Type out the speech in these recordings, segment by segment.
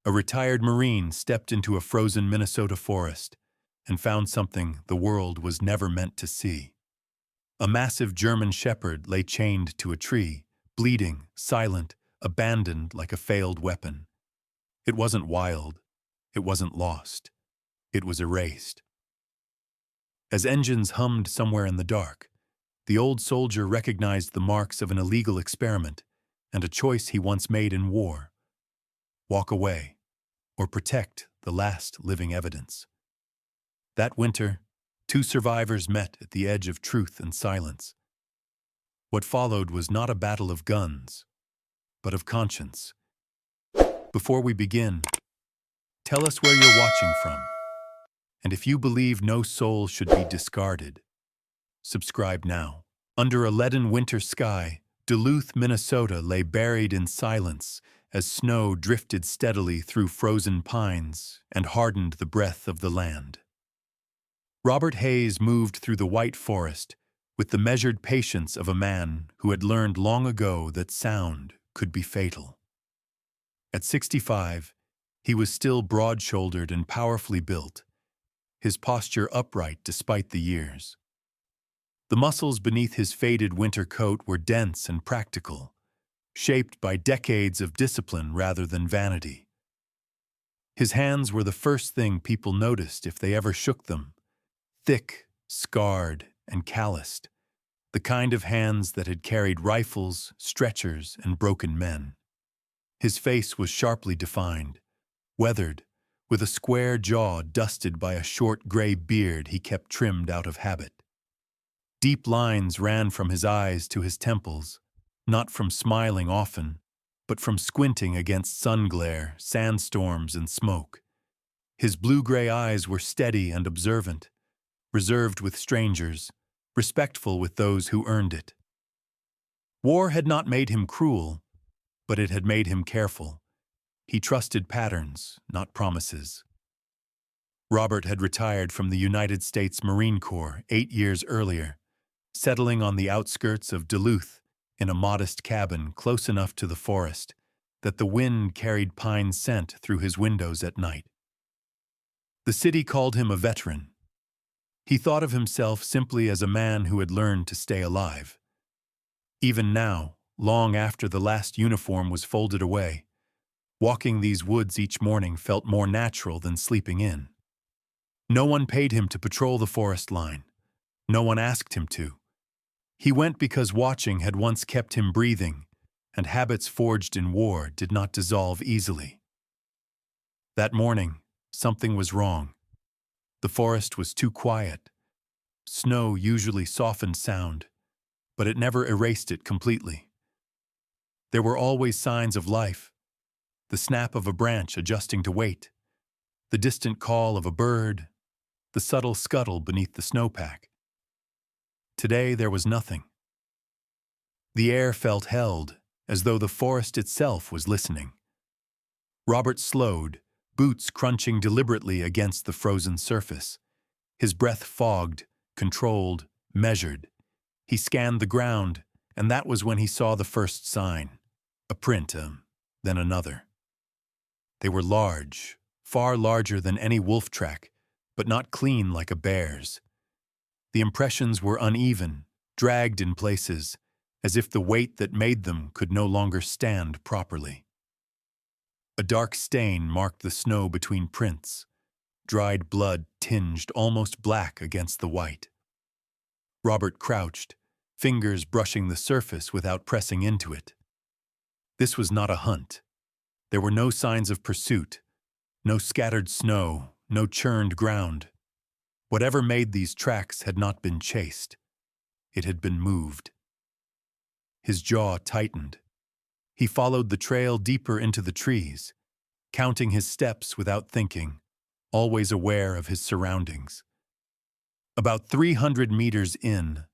A retired Marine stepped into a frozen Minnesota forest and found something the world was never meant to see. A massive German shepherd lay chained to a tree, bleeding, silent, abandoned like a failed weapon. It wasn't wild. It wasn't lost. It was erased. As engines hummed somewhere in the dark, the old soldier recognized the marks of an illegal experiment and a choice he once made in war: walk away or protect the last living evidence. That winter, two survivors met at the edge of truth and silence. What followed was not a battle of guns, but of conscience. Before we begin, tell us where you're watching from, and if you believe no soul should be discarded, subscribe now. Under a leaden winter sky, Duluth, Minnesota lay buried in silence as snow drifted steadily through frozen pines and hardened the breath of the land. Robert Hayes moved through the white forest with the measured patience of a man who had learned long ago that sound could be fatal. At 65, he was still broad-shouldered and powerfully built, his posture upright despite the years. The muscles beneath his faded winter coat were dense and practical, shaped by decades of discipline rather than vanity. His hands were the first thing people noticed if they ever shook them, thick, scarred, and calloused, the kind of hands that had carried rifles, stretchers, and broken men. His face was sharply defined, weathered, with a square jaw dusted by a short gray beard he kept trimmed out of habit. Deep lines ran from his eyes to his temples, not from smiling often, but from squinting against sun glare, sandstorms, and smoke. His blue-gray eyes were steady and observant, reserved with strangers, respectful with those who earned it. War had not made him cruel, but it had made him careful. He trusted patterns, not promises. Robert had retired from the United States Marine Corps 8 years earlier, settling on the outskirts of Duluth in a modest cabin close enough to the forest that the wind carried pine scent through his windows at night. The city called him a veteran. He thought of himself simply as a man who had learned to stay alive. Even now, long after the last uniform was folded away, walking these woods each morning felt more natural than sleeping in. No one paid him to patrol the forest line. No one asked him to. He went because watching had once kept him breathing, and habits forged in war did not dissolve easily. That morning, something was wrong. The forest was too quiet. Snow usually softened sound, but it never erased it completely. There were always signs of life: the snap of a branch adjusting to weight, the distant call of a bird, the subtle scuttle beneath the snowpack. Today there was nothing. The air felt held, as though the forest itself was listening. Robert slowed, boots crunching deliberately against the frozen surface. His breath fogged, controlled, measured. He scanned the ground, and that was when he saw the first sign. A print, then another. They were large, far larger than any wolf track, but not clean like a bear's. The impressions were uneven, dragged in places, as if the weight that made them could no longer stand properly. A dark stain marked the snow between prints. Dried blood tinged almost black against the white. Robert crouched, fingers brushing the surface without pressing into it. This was not a hunt. There were no signs of pursuit, no scattered snow, no churned ground. Whatever made these tracks had not been chased. It had been moved. His jaw tightened. He followed the trail deeper into the trees, counting his steps without thinking, always aware of his surroundings. About 300 meters in,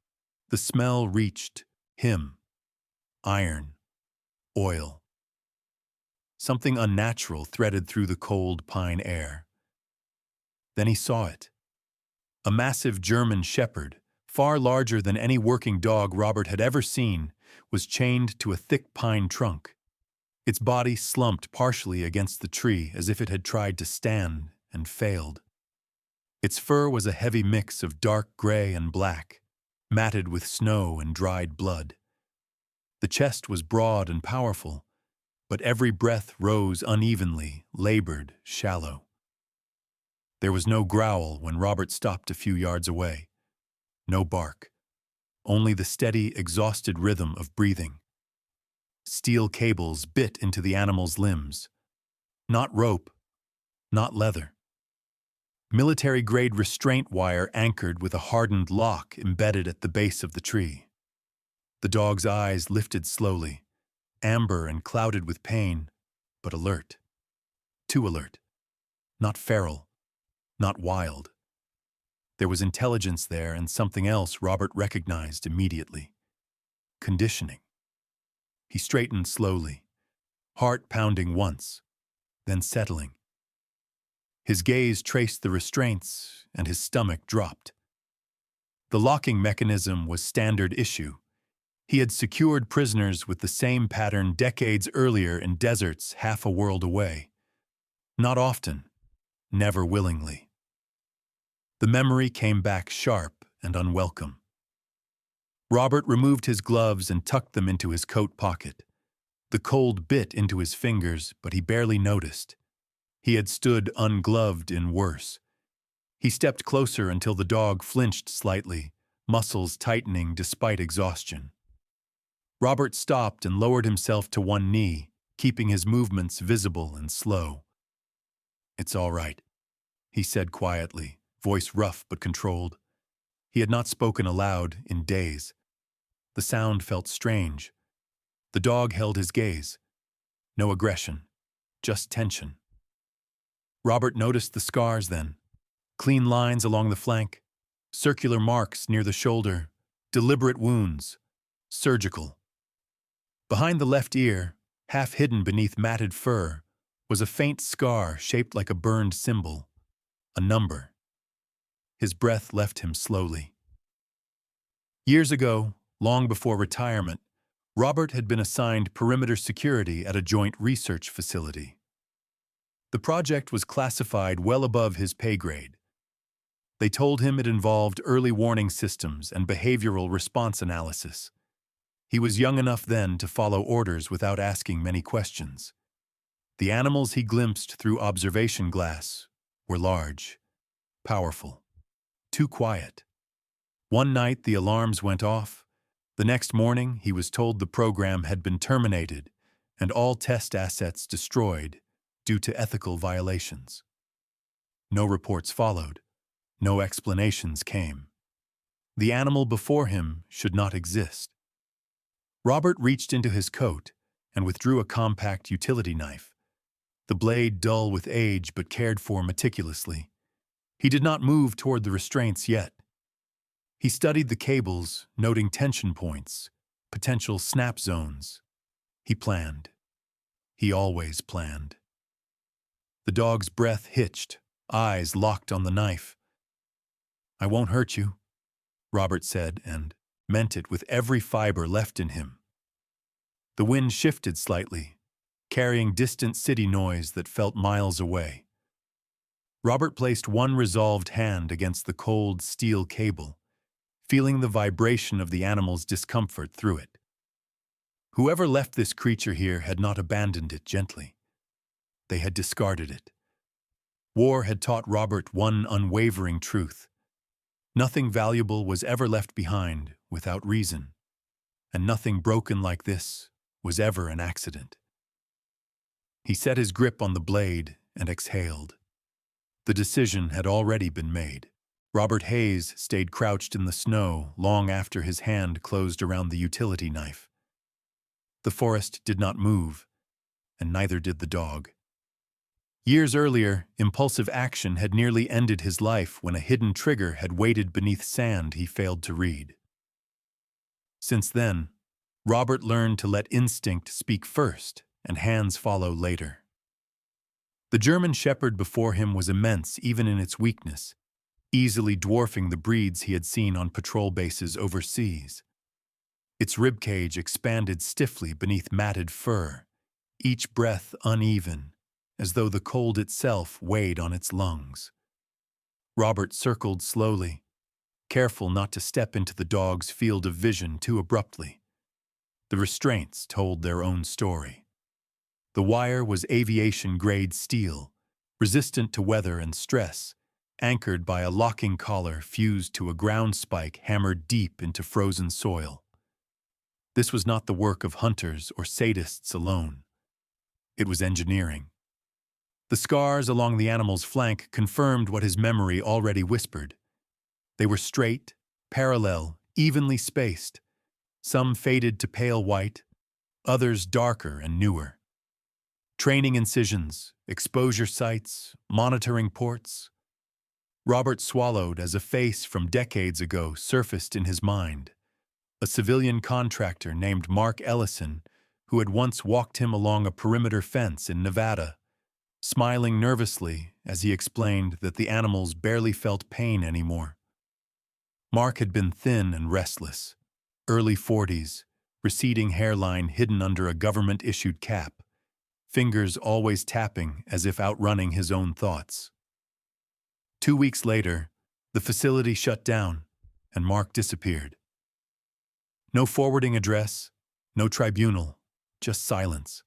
the smell reached him. Iron. Oil. Something unnatural threaded through the cold pine air. Then he saw it. A massive German shepherd, far larger than any working dog Robert had ever seen, was chained to a thick pine trunk. Its body slumped partially against the tree as if it had tried to stand and failed. Its fur was a heavy mix of dark gray and black, matted with snow and dried blood. The chest was broad and powerful, but every breath rose unevenly, labored, shallow. There was no growl when Robert stopped a few yards away. No bark. Only the steady, exhausted rhythm of breathing. Steel cables bit into the animal's limbs. Not rope, not leather. Military-grade restraint wire anchored with a hardened lock embedded at the base of the tree. The dog's eyes lifted slowly, amber and clouded with pain, but alert. Too alert. Not feral, not wild. There was intelligence there and something else Robert recognized immediately. Conditioning. He straightened slowly, heart pounding once, then settling. His gaze traced the restraints, and his stomach dropped. The locking mechanism was standard issue. He had secured prisoners with the same pattern decades earlier in deserts half a world away. Not often, never willingly. The memory came back sharp and unwelcome. Robert removed his gloves and tucked them into his coat pocket. The cold bit into his fingers, but he barely noticed. He had stood ungloved in worse. He stepped closer until the dog flinched slightly, muscles tightening despite exhaustion. Robert stopped and lowered himself to one knee, keeping his movements visible and slow. "It's all right," he said quietly, voice rough but controlled. He had not spoken aloud in days. The sound felt strange. The dog held his gaze. No aggression, just tension. Robert noticed the scars then. Clean lines along the flank, circular marks near the shoulder, deliberate wounds, surgical. Behind the left ear, half hidden beneath matted fur, was a faint scar shaped like a burned symbol, a number. His breath left him slowly. Years ago, long before retirement, Robert had been assigned perimeter security at a joint research facility. The project was classified well above his pay grade. They told him it involved early warning systems and behavioral response analysis. He was young enough then to follow orders without asking many questions. The animals he glimpsed through observation glass were large, powerful, too quiet. One night the alarms went off. The next morning he was told the program had been terminated and all test assets destroyed due to ethical violations. No reports followed. No explanations came. The animal before him should not exist. Robert reached into his coat and withdrew a compact utility knife, the blade dull with age but cared for meticulously. He did not move toward the restraints yet. He studied the cables, noting tension points, potential snap zones. He planned. He always planned. The dog's breath hitched, eyes locked on the knife. "I won't hurt you," Robert said, and meant it with every fiber left in him. The wind shifted slightly, carrying distant city noise that felt miles away. Robert placed one resolved hand against the cold steel cable, feeling the vibration of the animal's discomfort through it. Whoever left this creature here had not abandoned it gently. They had discarded it. War had taught Robert one unwavering truth. Nothing valuable was ever left behind without reason, and nothing broken like this was ever an accident. He set his grip on the blade and exhaled. The decision had already been made. Robert Hayes stayed crouched in the snow long after his hand closed around the utility knife. The forest did not move, and neither did the dog. Years earlier, impulsive action had nearly ended his life when a hidden trigger had waited beneath sand he failed to read. Since then, Robert learned to let instinct speak first and hands follow later. The German Shepherd before him was immense even in its weakness, easily dwarfing the breeds he had seen on patrol bases overseas. Its ribcage expanded stiffly beneath matted fur, each breath uneven, as though the cold itself weighed on its lungs. Robert circled slowly, careful not to step into the dog's field of vision too abruptly. The restraints told their own story. The wire was aviation-grade steel, resistant to weather and stress, anchored by a locking collar fused to a ground spike hammered deep into frozen soil. This was not the work of hunters or sadists alone. It was engineering. The scars along the animal's flank confirmed what his memory already whispered. They were straight, parallel, evenly spaced. Some faded to pale white, others darker and newer. Training incisions, exposure sites, monitoring ports. Robert swallowed as a face from decades ago surfaced in his mind. A civilian contractor named Mark Ellison, who had once walked him along a perimeter fence in Nevada, smiling nervously as he explained that the animals barely felt pain anymore. Mark had been thin and restless, early 40s, receding hairline hidden under a government-issued cap, fingers always tapping as if outrunning his own thoughts. 2 weeks later, the facility shut down, and Mark disappeared. No forwarding address, no tribunal, just silence.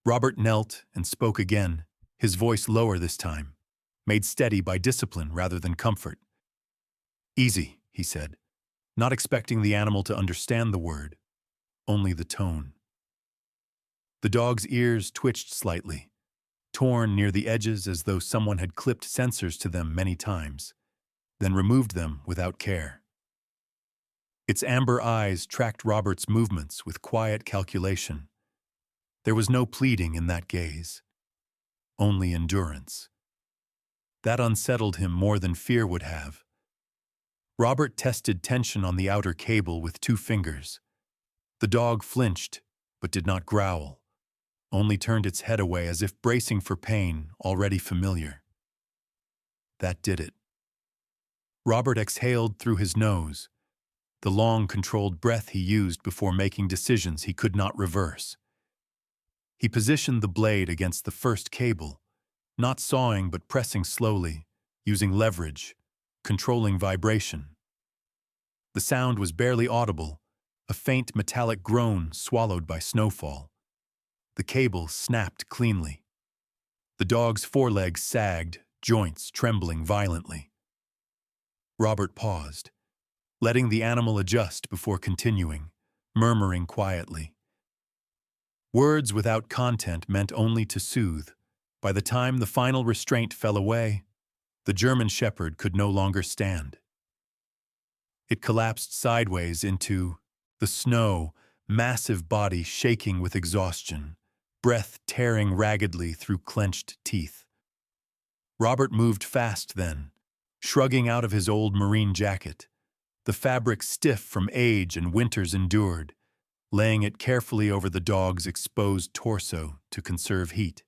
Robert knelt and spoke again, his voice lower this time, made steady by discipline rather than comfort. "Easy," he said, not expecting the animal to understand the word, only the tone. The dog's ears twitched slightly, torn near the edges as though someone had clipped sensors to them many times, then removed them without care. Its amber eyes tracked Robert's movements with quiet calculation. There was no pleading in that gaze, only endurance. That unsettled him more than fear would have. Robert tested tension on the outer cable with 2 fingers. The dog flinched, but did not growl, only turned its head away as if bracing for pain already familiar. That did it. Robert exhaled through his nose, the long, controlled breath he used before making decisions he could not reverse. He positioned the blade against the first cable, not sawing but pressing slowly, using leverage, controlling vibration. The sound was barely audible, a faint metallic groan swallowed by snowfall. The cable snapped cleanly. The dog's forelegs sagged, joints trembling violently. Robert paused, letting the animal adjust before continuing, murmuring quietly. Words without content meant only to soothe. By the time the final restraint fell away, the German Shepherd could no longer stand. It collapsed sideways into the snow, massive body shaking with exhaustion, breath tearing raggedly through clenched teeth. Robert moved fast then, shrugging out of his old marine jacket, the fabric stiff from age and winters endured, laying it carefully over the dog's exposed torso to conserve heat.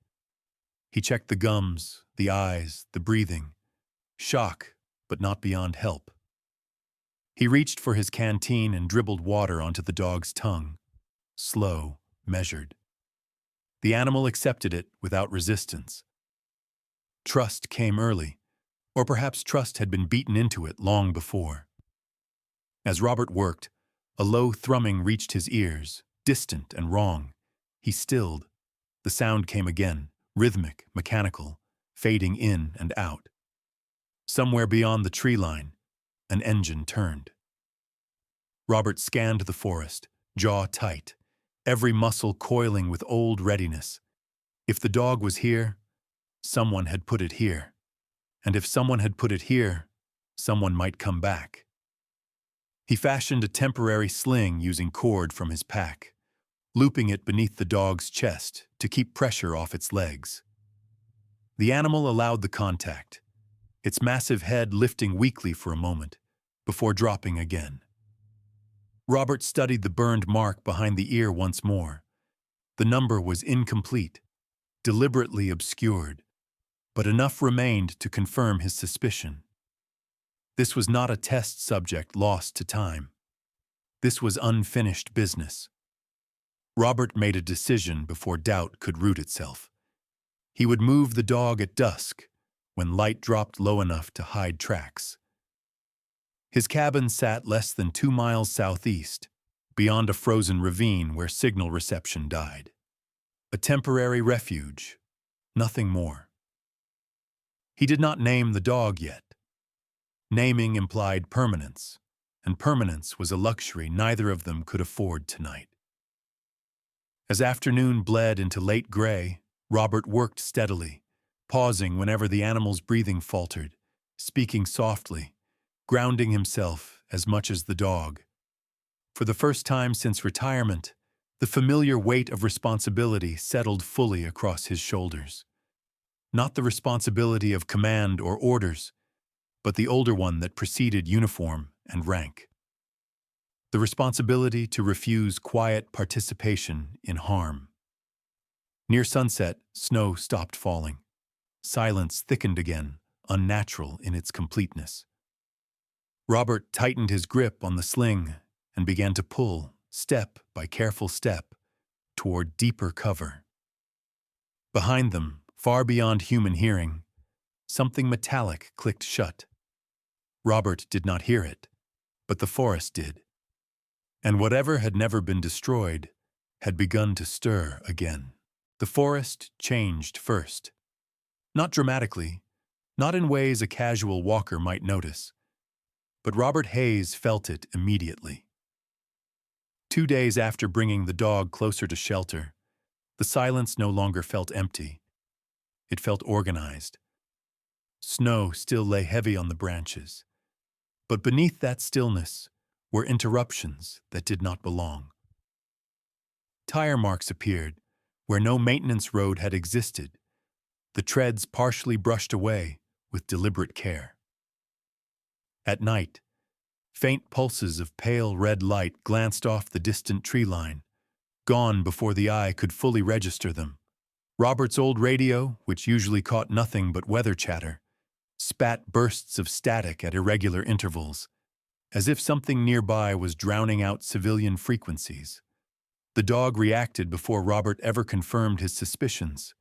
He checked the gums, the eyes, the breathing. Shock, but not beyond help. He reached for his canteen and dribbled water onto the dog's tongue. Slow, measured. The animal accepted it without resistance. Trust came early, or perhaps trust had been beaten into it long before. As Robert worked, a low thrumming reached his ears, distant and wrong. He stilled. The sound came again, rhythmic, mechanical, fading in and out. Somewhere beyond the tree line, an engine turned. Robert scanned the forest, jaw tight, every muscle coiling with old readiness. If the dog was here, someone had put it here. And if someone had put it here, someone might come back. He fashioned a temporary sling using cord from his pack, looping it beneath the dog's chest to keep pressure off its legs. The animal allowed the contact, its massive head lifting weakly for a moment, before dropping again. Robert studied the burned mark behind the ear once more. The number was incomplete, deliberately obscured, but enough remained to confirm his suspicion. This was not a test subject lost to time. This was unfinished business. Robert made a decision before doubt could root itself. He would move the dog at dusk, when light dropped low enough to hide tracks. His cabin sat less than 2 miles southeast, beyond a frozen ravine where signal reception died. A temporary refuge, nothing more. He did not name the dog yet. Naming implied permanence, and permanence was a luxury neither of them could afford tonight. As afternoon bled into late gray, Robert worked steadily, pausing whenever the animal's breathing faltered, speaking softly, grounding himself as much as the dog. For the first time since retirement, the familiar weight of responsibility settled fully across his shoulders. Not the responsibility of command or orders, but the older one that preceded uniform and rank. The responsibility to refuse quiet participation in harm. Near sunset, snow stopped falling. Silence thickened again, unnatural in its completeness. Robert tightened his grip on the sling and began to pull, step by careful step, toward deeper cover. Behind them, far beyond human hearing, something metallic clicked shut. Robert did not hear it, but the forest did. And whatever had never been destroyed had begun to stir again. The forest changed first. Not dramatically, not in ways a casual walker might notice, but Robert Hayes felt it immediately. 2 days after bringing the dog closer to shelter, the silence no longer felt empty. It felt organized. Snow still lay heavy on the branches, but beneath that stillness were interruptions that did not belong. Tire marks appeared where no maintenance road had existed, the treads partially brushed away with deliberate care. At night, faint pulses of pale red light glanced off the distant tree line, gone before the eye could fully register them. Robert's old radio, which usually caught nothing but weather chatter, spat bursts of static at irregular intervals, as if something nearby was drowning out civilian frequencies. The dog reacted before Robert ever confirmed his suspicions.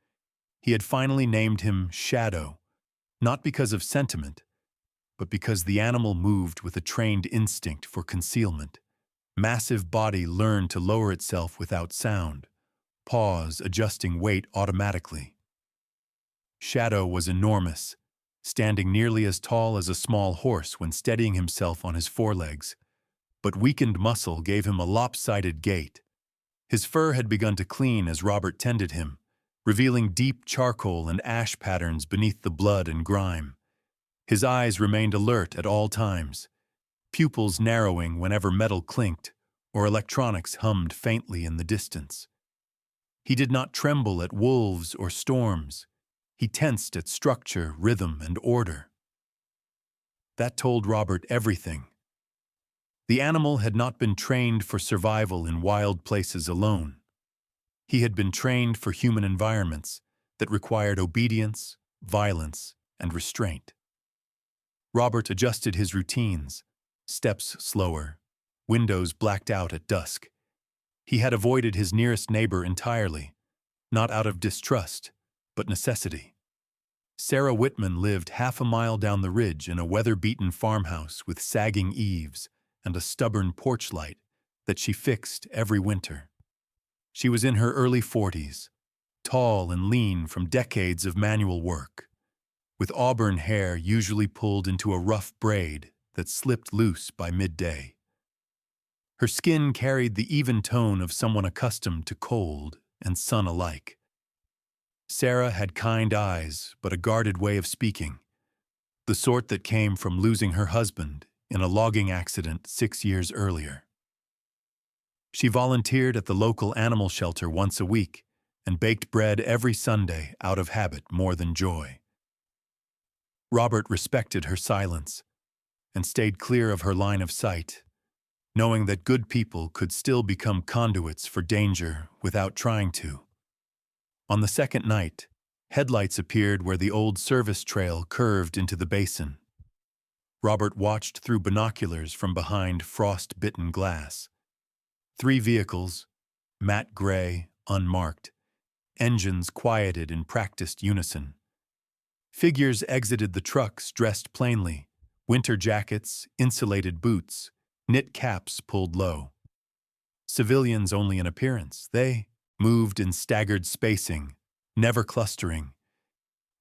He had finally named him Shadow, not because of sentiment, but because the animal moved with a trained instinct for concealment. Massive body learned to lower itself without sound, pause, adjusting weight automatically. Shadow was enormous, standing nearly as tall as a small horse when steadying himself on his forelegs, but weakened muscle gave him a lopsided gait. His fur had begun to clean as Robert tended him, revealing deep charcoal and ash patterns beneath the blood and grime. His eyes remained alert at all times, pupils narrowing whenever metal clinked or electronics hummed faintly in the distance. He did not tremble at wolves or storms. He tensed at structure, rhythm, and order. That told Robert everything. The animal had not been trained for survival in wild places alone. He had been trained for human environments that required obedience, violence, and restraint. Robert adjusted his routines, steps slower, windows blacked out at dusk. He had avoided his nearest neighbor entirely, not out of distrust, but necessity. Sarah Whitman lived half a mile down the ridge in a weather-beaten farmhouse with sagging eaves and a stubborn porch light that she fixed every winter. She was in her early 40s, tall and lean from decades of manual work, with auburn hair usually pulled into a rough braid that slipped loose by midday. Her skin carried the even tone of someone accustomed to cold and sun alike. Sarah had kind eyes, but a guarded way of speaking, the sort that came from losing her husband in a logging accident 6 years earlier. She volunteered at the local animal shelter once a week and baked bread every Sunday out of habit more than joy. Robert respected her silence and stayed clear of her line of sight, knowing that good people could still become conduits for danger without trying to. On the second night, headlights appeared where the old service trail curved into the basin. Robert watched through binoculars from behind frost-bitten glass. 3 vehicles, matte gray, unmarked. Engines quieted in practiced unison. Figures exited the trucks dressed plainly. Winter jackets, insulated boots, knit caps pulled low. Civilians only in appearance, they moved in staggered spacing, never clustering,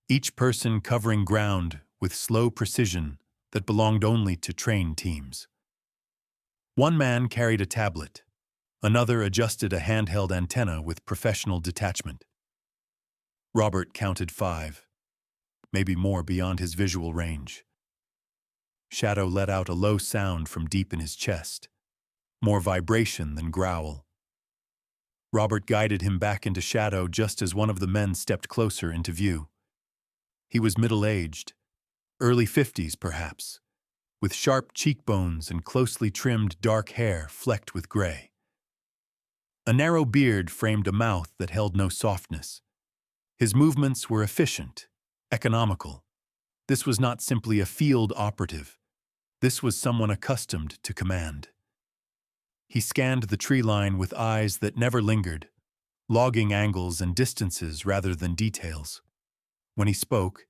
each person covering ground with slow precision that belonged only to trained teams. One man carried a tablet. Another adjusted a handheld antenna with professional detachment. Robert counted 5, maybe more beyond his visual range. Shadow let out a low sound from deep in his chest, more vibration than growl. Robert guided him back into Shadow just as one of the men stepped closer into view. He was middle-aged, early 50s perhaps, with sharp cheekbones and closely trimmed dark hair flecked with gray. A narrow beard framed a mouth that held no softness. His movements were efficient, economical. This was not simply a field operative. This was someone accustomed to command. He scanned the tree line with eyes that never lingered, logging angles and distances rather than details. When he spoke,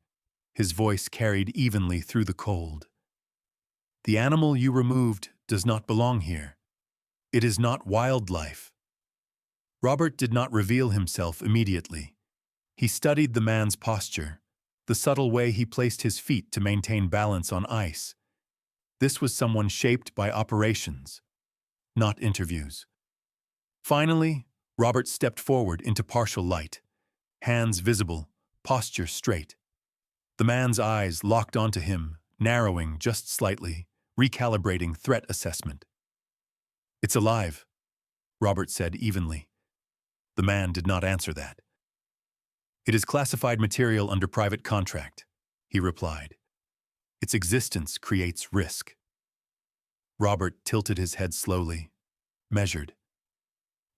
his voice carried evenly through the cold. The animal you removed does not belong here. It is not wildlife. Robert did not reveal himself immediately. He studied the man's posture, the subtle way he placed his feet to maintain balance on ice. This was someone shaped by operations, not interviews. Finally, Robert stepped forward into partial light, hands visible, posture straight. The man's eyes locked onto him, narrowing just slightly, recalibrating threat assessment. "It's alive," Robert said evenly. The man did not answer that. "It is classified material under private contract," he replied. "Its existence creates risk." Robert tilted his head slowly, measured.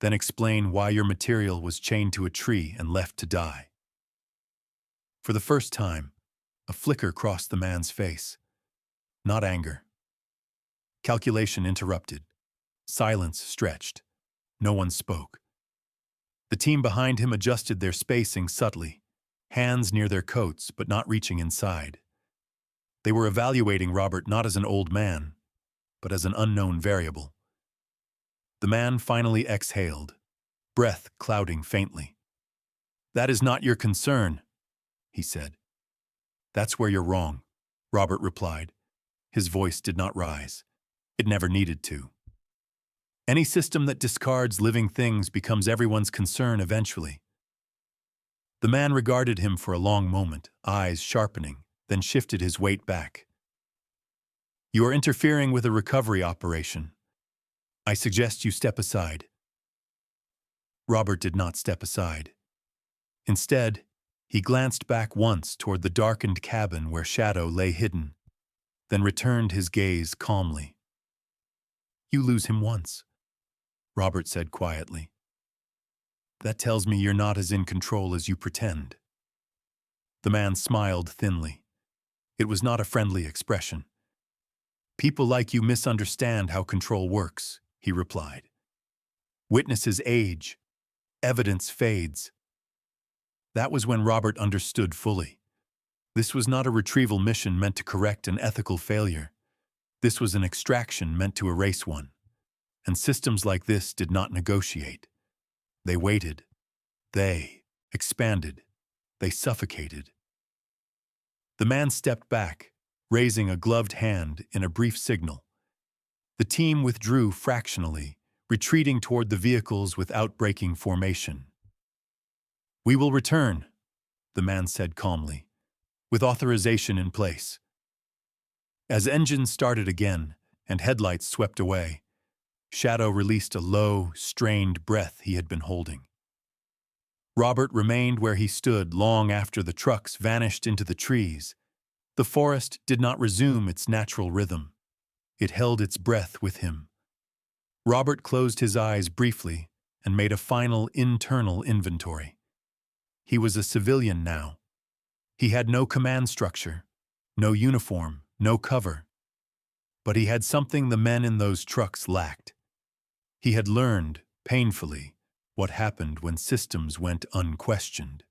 "Then explain why your material was chained to a tree and left to die." For the first time, a flicker crossed the man's face. Not anger. Calculation interrupted. Silence stretched. No one spoke. The team behind him adjusted their spacing subtly, hands near their coats but not reaching inside. They were evaluating Robert not as an old man, but as an unknown variable. The man finally exhaled, breath clouding faintly. "That is not your concern," he said. "That's where you're wrong," Robert replied. His voice did not rise. It never needed to. Any system that discards living things becomes everyone's concern eventually. The man regarded him for a long moment, eyes sharpening, then shifted his weight back. "You are interfering with a recovery operation. I suggest you step aside." Robert did not step aside. Instead, he glanced back once toward the darkened cabin where Shadow lay hidden, then returned his gaze calmly. "You lose him once," Robert said quietly. "That tells me you're not as in control as you pretend." The man smiled thinly. It was not a friendly expression. "People like you misunderstand how control works," he replied. "Witnesses age. Evidence fades." That was when Robert understood fully. This was not a retrieval mission meant to correct an ethical failure. This was an extraction meant to erase one. And systems like this did not negotiate. They waited. They expanded. They suffocated. The man stepped back, raising a gloved hand in a brief signal. The team withdrew fractionally, retreating toward the vehicles without breaking formation. "We will return," the man said calmly, "with authorization in place." As engines started again and headlights swept away, Shadow released a low, strained breath he had been holding. Robert remained where he stood long after the trucks vanished into the trees. The forest did not resume its natural rhythm. It held its breath with him. Robert closed his eyes briefly and made a final internal inventory. He was a civilian now. He had no command structure, no uniform, no cover. But he had something the men in those trucks lacked. He had learned, painfully, what happened when systems went unquestioned.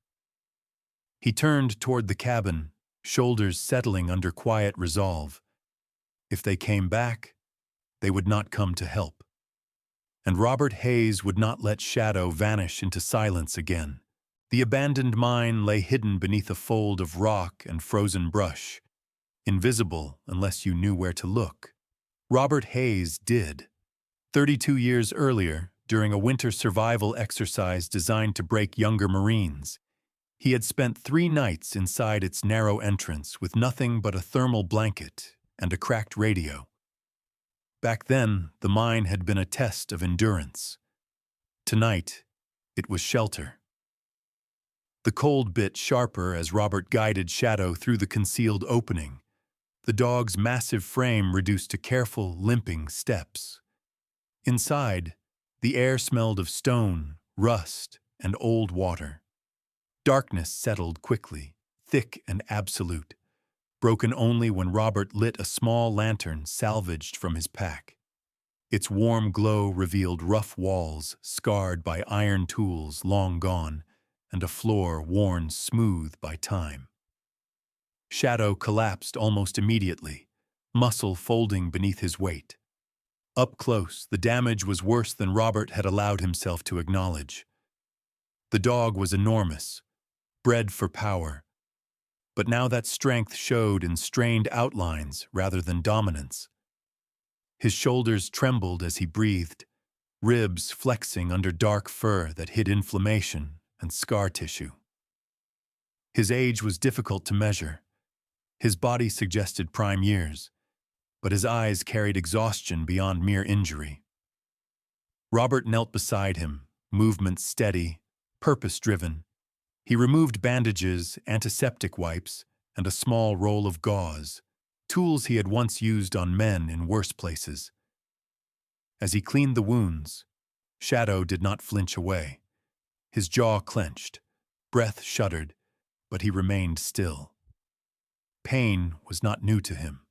He turned toward the cabin, shoulders settling under quiet resolve. If they came back, they would not come to help. And Robert Hayes would not let Shadow vanish into silence again. The abandoned mine lay hidden beneath a fold of rock and frozen brush, invisible unless you knew where to look. Robert Hayes did. 32 years earlier, during a winter survival exercise designed to break younger Marines, he had spent 3 nights inside its narrow entrance with nothing but a thermal blanket and a cracked radio. Back then, the mine had been a test of endurance. Tonight, it was shelter. The cold bit sharper as Robert guided Shadow through the concealed opening, the dog's massive frame reduced to careful, limping steps. Inside, the air smelled of stone, rust, and old water. Darkness settled quickly, thick and absolute, broken only when Robert lit a small lantern salvaged from his pack. Its warm glow revealed rough walls scarred by iron tools long gone, and a floor worn smooth by time. Shadow collapsed almost immediately, muscle folding beneath his weight. Up close, the damage was worse than Robert had allowed himself to acknowledge. The dog was enormous, bred for power, but now that strength showed in strained outlines rather than dominance. His shoulders trembled as he breathed, ribs flexing under dark fur that hid inflammation and scar tissue. His age was difficult to measure. His body suggested prime years, but his eyes carried exhaustion beyond mere injury. Robert knelt beside him, movement steady, purpose-driven. He removed bandages, antiseptic wipes, and a small roll of gauze, tools he had once used on men in worse places. As he cleaned the wounds, Shadow did not flinch away. His jaw clenched, breath shuddered, but he remained still. Pain was not new to him.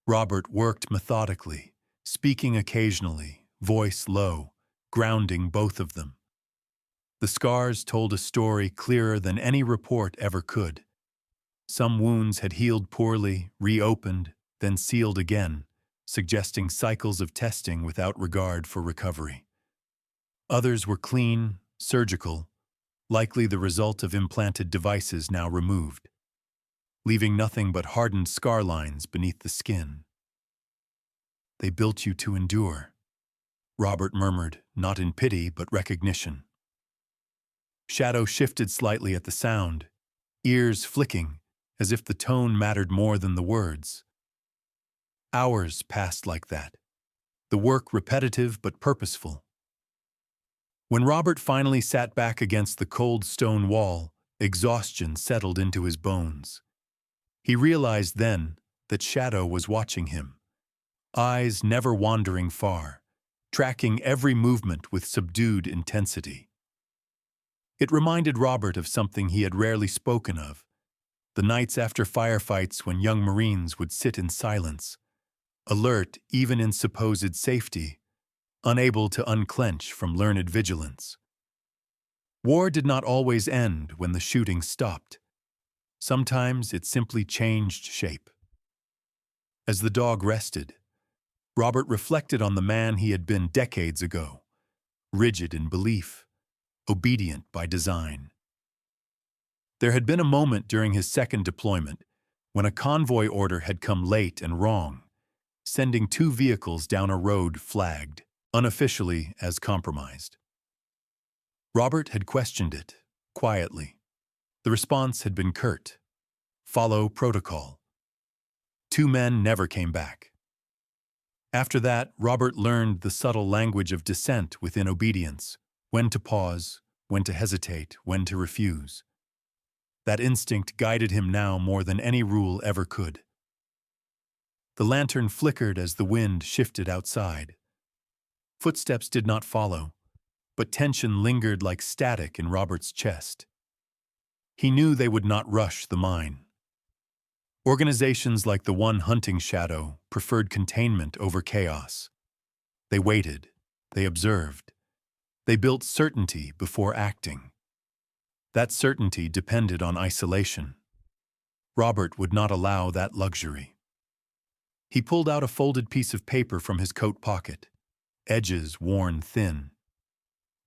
Robert worked methodically, speaking occasionally, voice low, grounding both of them. The scars told a story clearer than any report ever could. Some wounds had healed poorly, reopened, then sealed again, suggesting cycles of testing without regard for recovery. Others were clean, surgical, likely the result of implanted devices now removed, leaving nothing but hardened scar lines beneath the skin. "They built you to endure," Robert murmured, not in pity but recognition. Shadow shifted slightly at the sound, ears flicking, as if the tone mattered more than the words. Hours passed like that, the work repetitive but purposeful. When Robert finally sat back against the cold stone wall, exhaustion settled into his bones. He realized then that Shadow was watching him, eyes never wandering far, tracking every movement with subdued intensity. It reminded Robert of something he had rarely spoken of, the nights after firefights when young Marines would sit in silence, alert even in supposed safety, unable to unclench from learned vigilance. War did not always end when the shooting stopped. Sometimes it simply changed shape. As the dog rested, Robert reflected on the man he had been decades ago, rigid in belief, obedient by design. There had been a moment during his second deployment when a convoy order had come late and wrong, sending 2 vehicles down a road flagged, unofficially as compromised. Robert had questioned it, quietly. The response had been curt: "Follow protocol." 2 men never came back. After that, Robert learned the subtle language of dissent within obedience, when to pause, when to hesitate, when to refuse. That instinct guided him now more than any rule ever could. The lantern flickered as the wind shifted outside. Footsteps did not follow, but tension lingered like static in Robert's chest. He knew they would not rush the mine. Organizations like the one hunting Shadow preferred containment over chaos. They waited, they observed, They built certainty before acting. That certainty depended on isolation. Robert would not allow that luxury. He pulled out a folded piece of paper from his coat pocket, edges worn thin.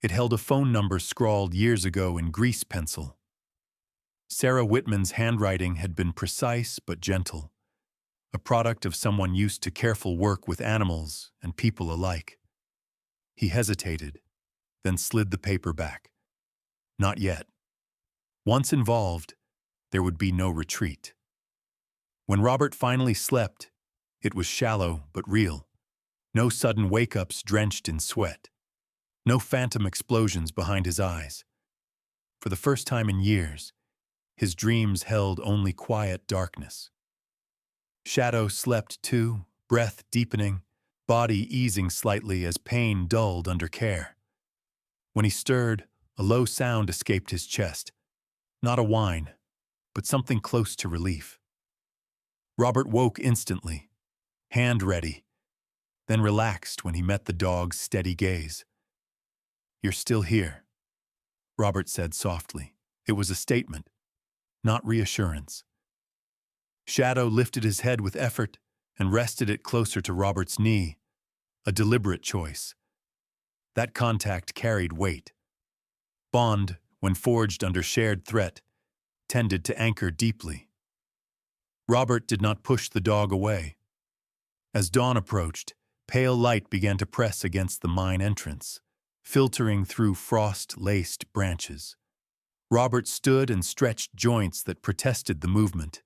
It held a phone number scrawled years ago in grease pencil. Sarah Whitman's handwriting had been precise but gentle, a product of someone used to careful work with animals and people alike. He hesitated, then slid the paper back. Not yet. Once involved, there would be no retreat. When Robert finally slept, it was shallow but real. No sudden wake-ups drenched in sweat. No phantom explosions behind his eyes. For the first time in years, his dreams held only quiet darkness. Shadow slept too, breath deepening, body easing slightly as pain dulled under care. When he stirred, a low sound escaped his chest. Not a whine, but something close to relief. Robert woke instantly, hand ready, then relaxed when he met the dog's steady gaze. "You're still here," Robert said softly. It was a statement, not reassurance. Shadow lifted his head with effort and rested it closer to Robert's knee, a deliberate choice. That contact carried weight. Bond, when forged under shared threat, tended to anchor deeply. Robert did not push the dog away. As dawn approached, pale light began to press against the mine entrance, filtering through frost-laced branches. Robert stood and stretched joints that protested the movement,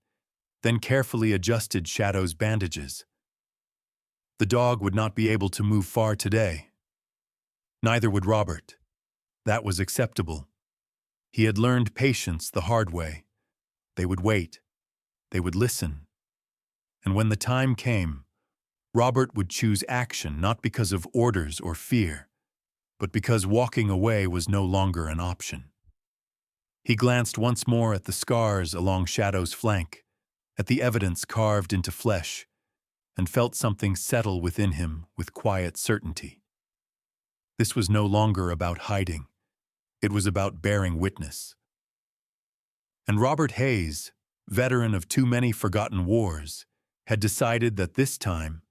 then carefully adjusted Shadow's bandages. The dog would not be able to move far today. Neither would Robert. That was acceptable. He had learned patience the hard way. They would wait. They would listen. And when the time came, Robert would choose action not because of orders or fear, but because walking away was no longer an option. He glanced once more at the scars along Shadow's flank, at the evidence carved into flesh, and felt something settle within him with quiet certainty. This was no longer about hiding. It was about bearing witness. And Robert Hayes, veteran of too many forgotten wars, had decided that this time,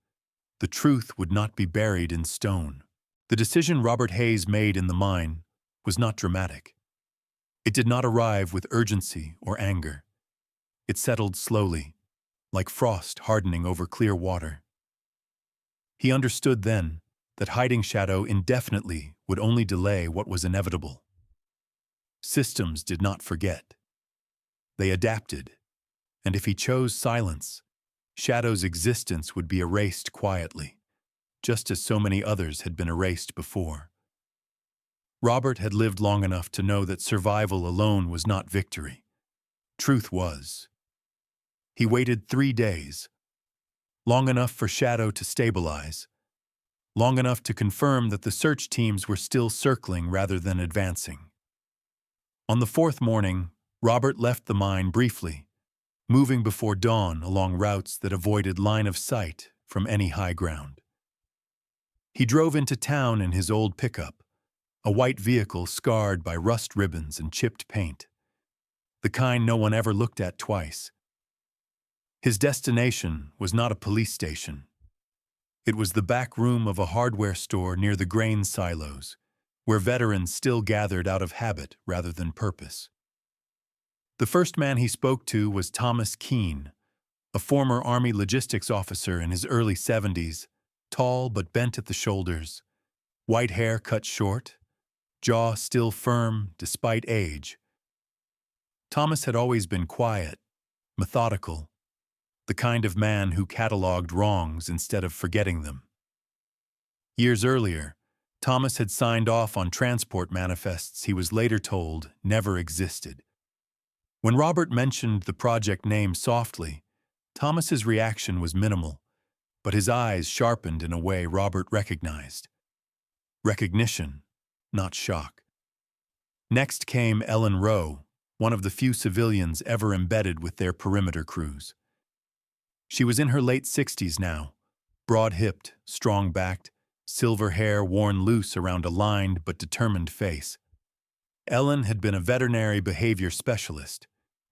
the truth would not be buried in stone. The decision Robert Hayes made in the mine was not dramatic. It did not arrive with urgency or anger. It settled slowly, like frost hardening over clear water. He understood then that hiding Shadow indefinitely would only delay what was inevitable. Systems did not forget. They adapted, and if he chose silence, Shadow's existence would be erased quietly, just as so many others had been erased before. Robert had lived long enough to know that survival alone was not victory. Truth was. He waited 3 days, long enough for Shadow to stabilize, long enough to confirm that the search teams were still circling rather than advancing. On the 4th morning, Robert left the mine briefly, moving before dawn along routes that avoided line of sight from any high ground. He drove into town in his old pickup, a white vehicle scarred by rust ribbons and chipped paint, the kind no one ever looked at twice. His destination was not a police station. It was the back room of a hardware store near the grain silos, where veterans still gathered out of habit rather than purpose. The first man he spoke to was Thomas Keene, a former Army logistics officer in his early 70s, tall but bent at the shoulders, white hair cut short, jaw still firm despite age. Thomas had always been quiet, methodical, the kind of man who cataloged wrongs instead of forgetting them. Years earlier, Thomas had signed off on transport manifests he was later told never existed. When Robert mentioned the project name softly, Thomas's reaction was minimal, but his eyes sharpened in a way Robert recognized. Recognition, not shock. Next came Ellen Rowe, one of the few civilians ever embedded with their perimeter crews. She was in her late 60s now, broad-hipped, strong-backed, silver hair worn loose around a lined but determined face. Ellen had been a veterinary behavior specialist,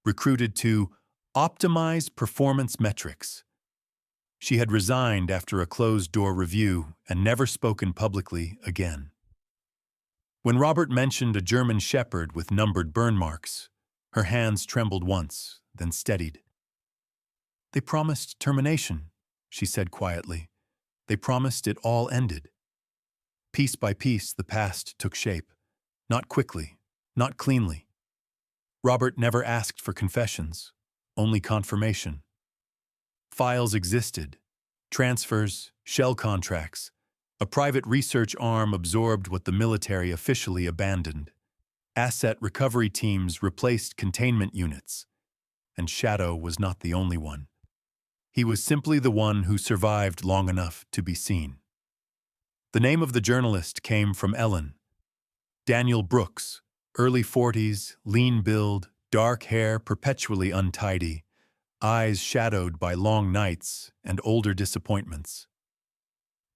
recruited to optimize performance metrics. She had resigned after a closed-door review and never spoken publicly again. When Robert mentioned a German shepherd with numbered burn marks, her hands trembled once, then steadied. "They promised termination," she said quietly. "They promised it all ended." Piece by piece, the past took shape. Not quickly, not cleanly. Robert never asked for confessions, only confirmation. Files existed, transfers, shell contracts. A private research arm absorbed what the military officially abandoned. Asset recovery teams replaced containment units. And Shadow was not the only one. He was simply the one who survived long enough to be seen. The name of the journalist came from Ellen. Daniel Brooks, early 40s, lean build, dark hair perpetually untidy, eyes shadowed by long nights and older disappointments.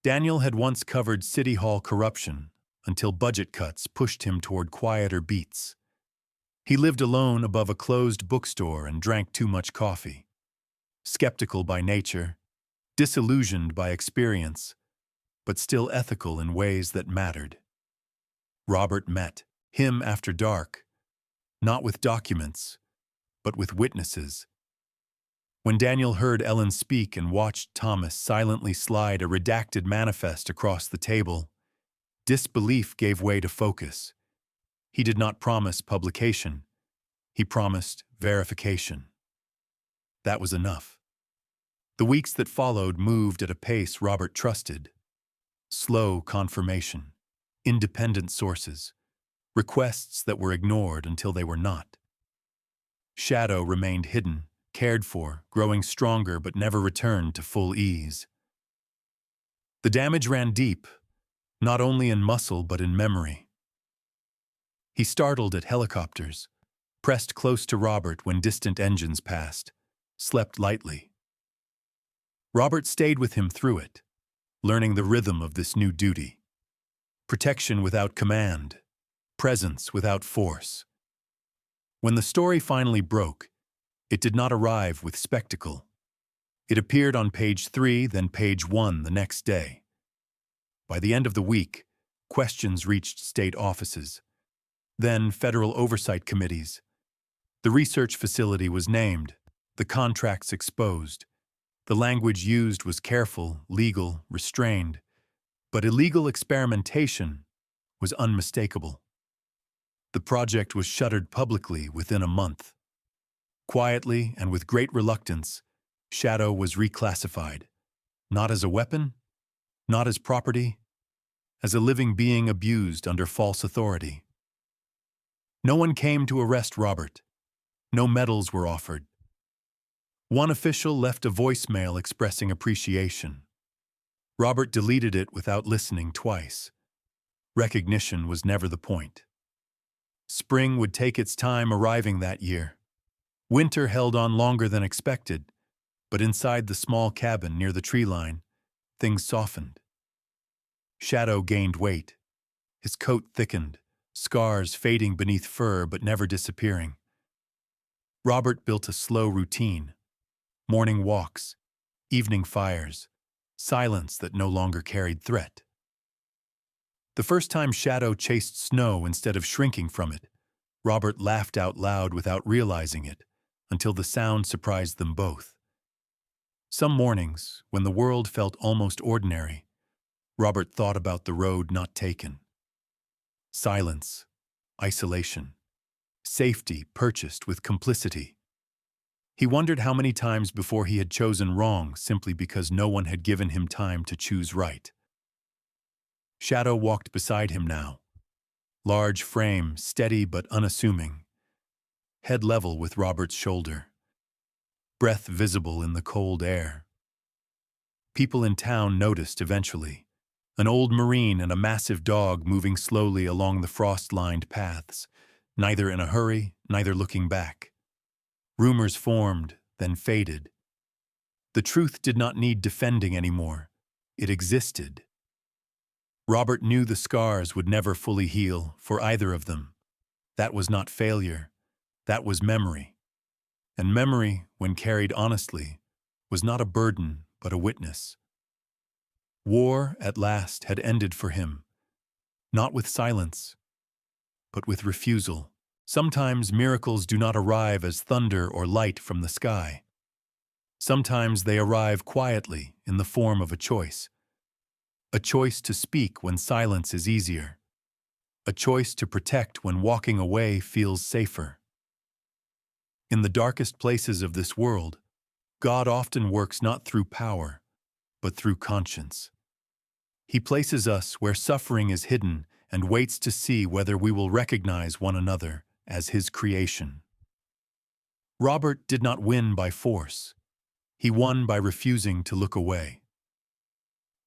Daniel had once covered City Hall corruption until budget cuts pushed him toward quieter beats. He lived alone above a closed bookstore and drank too much coffee. Skeptical by nature, disillusioned by experience, but still ethical in ways that mattered. Robert met him after dark, not with documents, but with witnesses. When Daniel heard Ellen speak and watched Thomas silently slide a redacted manifest across the table, disbelief gave way to focus. He did not promise publication. He promised verification. That was enough. The weeks that followed moved at a pace Robert trusted. Slow confirmation, independent sources, requests that were ignored until they were not. Shadow remained hidden, cared for, growing stronger but never returned to full ease. The damage ran deep, not only in muscle but in memory. He startled at helicopters, pressed close to Robert when distant engines passed, slept lightly. Robert stayed with him through it, learning the rhythm of this new duty. Protection without command, presence without force. When the story finally broke, it did not arrive with spectacle. It appeared on page 3, then page 1 the next day. By the end of the week, questions reached state offices, then federal oversight committees. The research facility was named, the contracts exposed. The language used was careful, legal, restrained, but illegal experimentation was unmistakable. The project was shuttered publicly within a month. Quietly and with great reluctance, Shadow was reclassified, not as a weapon, not as property, as a living being abused under false authority. No one came to arrest Robert. No medals were offered. One official left a voicemail expressing appreciation. Robert deleted it without listening twice. Recognition was never the point. Spring would take its time arriving that year. Winter held on longer than expected, but inside the small cabin near the tree line, things softened. Shadow gained weight. His coat thickened, scars fading beneath fur but never disappearing. Robert built a slow routine. Morning walks, evening fires, silence that no longer carried threat. The first time Shadow chased snow instead of shrinking from it, Robert laughed out loud without realizing it, until the sound surprised them both. Some mornings, when the world felt almost ordinary, Robert thought about the road not taken. Silence, isolation, safety purchased with complicity. He wondered how many times before he had chosen wrong simply because no one had given him time to choose right. Shadow walked beside him now. Large frame, steady but unassuming. Head level with Robert's shoulder. Breath visible in the cold air. People in town noticed eventually. An old Marine and a massive dog moving slowly along the frost-lined paths, neither in a hurry, neither looking back. Rumors formed, then faded. The truth did not need defending anymore. It existed. Robert knew the scars would never fully heal for either of them. That was not failure, that was memory. And memory, when carried honestly, was not a burden but a witness. War, at last, had ended for him, not with silence, but with refusal. Sometimes miracles do not arrive as thunder or light from the sky. Sometimes they arrive quietly in the form of a choice to speak when silence is easier, a choice to protect when walking away feels safer. In the darkest places of this world, God often works not through power, but through conscience. He places us where suffering is hidden and waits to see whether we will recognize one another as His creation. Robert did not win by force. He won by refusing to look away.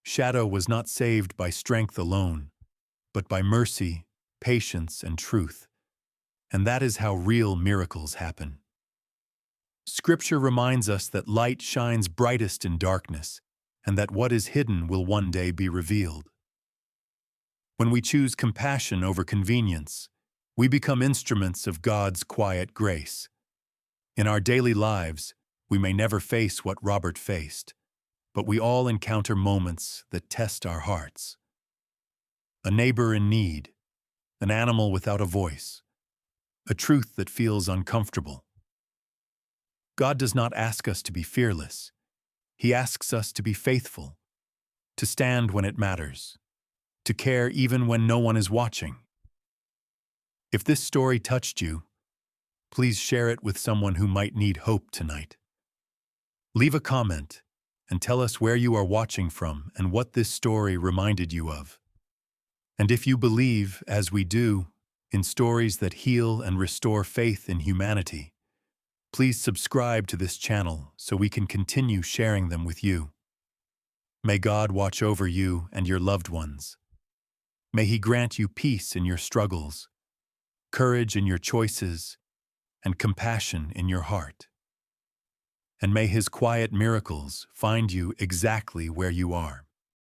Shadow was not saved by strength alone, but by mercy, patience, and truth. And that is how real miracles happen. Scripture reminds us that light shines brightest in darkness, and that what is hidden will one day be revealed. When we choose compassion over convenience, we become instruments of God's quiet grace. In our daily lives, we may never face what Robert faced, but we all encounter moments that test our hearts. A neighbor in need, an animal without a voice, a truth that feels uncomfortable. God does not ask us to be fearless. He asks us to be faithful, to stand when it matters, to care even when no one is watching. If this story touched you, please share it with someone who might need hope tonight. Leave a comment and tell us where you are watching from and what this story reminded you of. And if you believe, as we do, in stories that heal and restore faith in humanity, please subscribe to this channel so we can continue sharing them with you. May God watch over you and your loved ones. May He grant you peace in your struggles, courage in your choices, and compassion in your heart. And may His quiet miracles find you exactly where you are.